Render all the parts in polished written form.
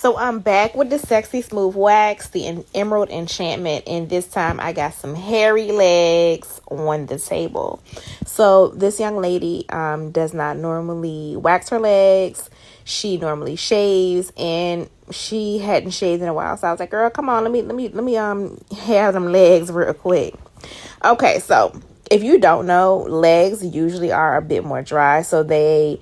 So I'm back with the Sexy Smooth Wax, the Emerald Enchantment, and this time I got some hairy legs on the table. So this young lady does not normally wax her legs. She normally shaves, and she hadn't shaved in a while. So I was like, "Girl, come on, let me have them legs real quick." Okay, so if you don't know, legs usually are a bit more dry, so they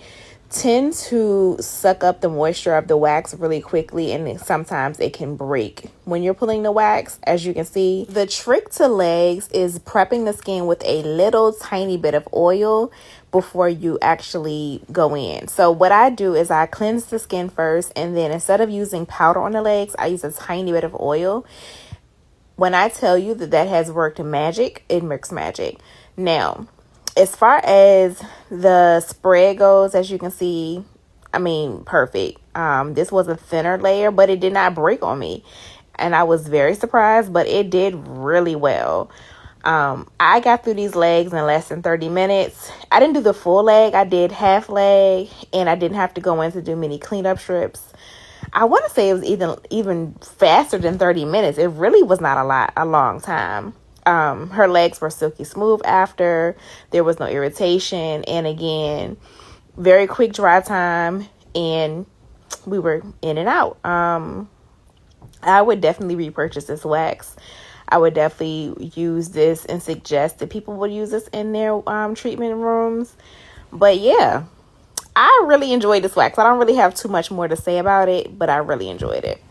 tend to suck up the moisture of the wax really quickly, and sometimes it can break when you're pulling the wax. As you can see, the trick to legs is prepping the skin with a little tiny bit of oil before you actually go in. So what I do is I cleanse the skin first, and then instead of using powder on the legs, I use a tiny bit of oil. When I tell you that has worked magic, it works magic. Now, as far as the spread goes, as you can see, I mean, perfect. This was a thinner layer, but it did not break on me. And I was very surprised, but it did really well. I got through these legs in less than 30 minutes. I didn't do the full leg. I did half leg, and I didn't have to go in to do many cleanup strips. I want to say it was even faster than 30 minutes. It really was not a long time. Her legs were silky smooth after. There was no irritation. And again, very quick dry time. And we were in and out. I would definitely repurchase this wax. I would definitely use this and suggest that people would use this in their treatment rooms. But yeah, I really enjoyed this wax. I don't really have too much more to say about it, but I really enjoyed it.